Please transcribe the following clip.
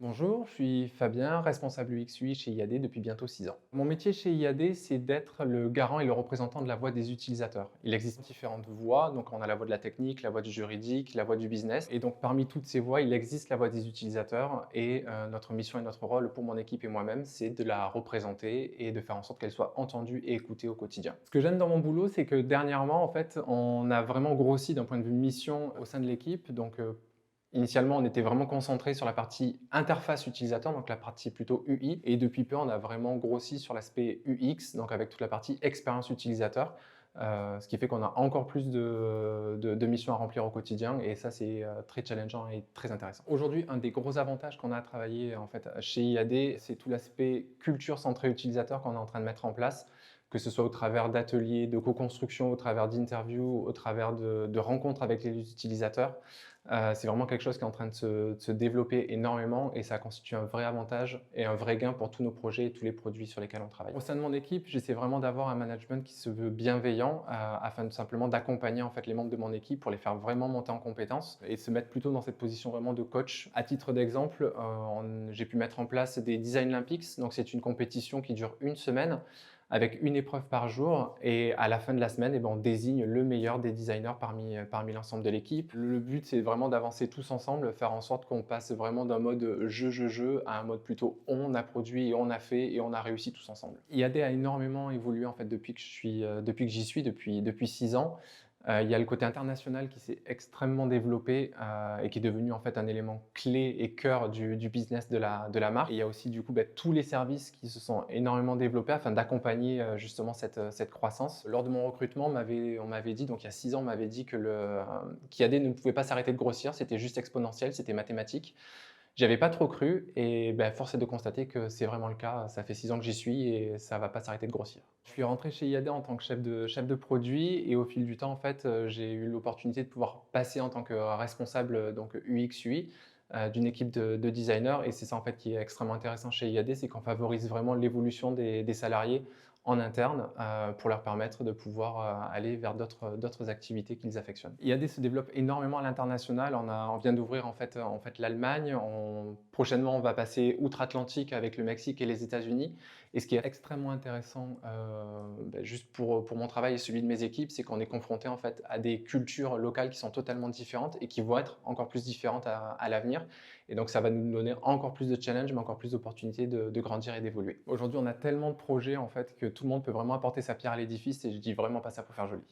Bonjour, je suis Fabien, responsable UX/UI chez IAD depuis bientôt 6 ans. Mon métier chez IAD, c'est d'être le garant et le représentant de la voix des utilisateurs. Il existe différentes voix, donc on a la voix de la technique, la voix du juridique, la voix du business. Et donc parmi toutes ces voix, il existe la voix des utilisateurs et notre mission et notre rôle pour mon équipe et moi-même, c'est de la représenter et de faire en sorte qu'elle soit entendue et écoutée au quotidien. Ce que j'aime dans mon boulot, c'est que dernièrement, en fait, on a vraiment grossi d'un point de vue mission au sein de l'équipe. Initialement, on était vraiment concentré sur la partie interface utilisateur, donc la partie plutôt UI. Et depuis peu, on a vraiment grossi sur l'aspect UX, donc avec toute la partie expérience utilisateur. Ce qui fait qu'on a encore plus de missions à remplir au quotidien. Et ça, c'est très challengeant et très intéressant. Aujourd'hui, un des gros avantages qu'on a à travailler en fait, chez IAD, c'est tout l'aspect culture centrée utilisateur qu'on est en train de mettre en place, que ce soit au travers d'ateliers de co-construction, au travers d'interviews, au travers de rencontres avec les utilisateurs. C'est vraiment quelque chose qui est en train de se développer énormément et ça constitue un vrai avantage et un vrai gain pour tous nos projets et tous les produits sur lesquels on travaille. Au sein de mon équipe, j'essaie vraiment d'avoir un management qui se veut bienveillant afin de simplement d'accompagner en fait les membres de mon équipe pour les faire vraiment monter en compétences et se mettre plutôt dans cette position vraiment de coach. À titre d'exemple, j'ai pu mettre en place des Design Olympics. Donc c'est une compétition qui dure une semaine avec une épreuve par jour et à la fin de la semaine, eh ben, on désigne le meilleur des designers parmi l'ensemble de l'équipe. Le but, c'est vraiment d'avancer tous ensemble, faire en sorte qu'on passe vraiment d'un mode je à un mode plutôt on a produit et on a fait et on a réussi tous ensemble. IAD a énormément évolué en fait depuis que j'y suis, depuis 6 ans. Il y a le côté international qui s'est extrêmement développé et qui est devenu en fait un élément clé et cœur du business de la marque. Et il y a aussi du coup tous les services qui se sont énormément développés afin d'accompagner justement cette croissance. Lors de mon recrutement, on m'avait dit, donc il y a 6 ans, on m'avait dit que qu'IAD ne pouvait pas s'arrêter de grossir, c'était juste exponentiel, c'était mathématique. J'avais pas trop cru et force est de constater que c'est vraiment le cas. Ça fait 6 ans que j'y suis et ça va pas s'arrêter de grossir. Je suis rentré chez IAD en tant que chef de produit et au fil du temps, en fait, j'ai eu l'opportunité de pouvoir passer en tant que responsable, donc UX/UI, d'une équipe de designers et c'est ça, en fait, qui est extrêmement intéressant chez IAD, c'est qu'on favorise vraiment l'évolution des salariés en interne, pour leur permettre de pouvoir, aller vers d'autres activités qu'ils affectionnent. IAD se développe énormément à l'international. On vient d'ouvrir en fait l'Allemagne. Prochainement, on va passer outre-Atlantique avec le Mexique et les États-Unis. Et ce qui est extrêmement intéressant, juste pour mon travail et celui de mes équipes, c'est qu'on est confronté en fait à des cultures locales qui sont totalement différentes et qui vont être encore plus différentes à l'avenir. Et donc, ça va nous donner encore plus de challenges, mais encore plus d'opportunités de grandir et d'évoluer. Aujourd'hui, on a tellement de projets en fait que tout le monde peut vraiment apporter sa pierre à l'édifice et je dis vraiment pas ça pour faire joli.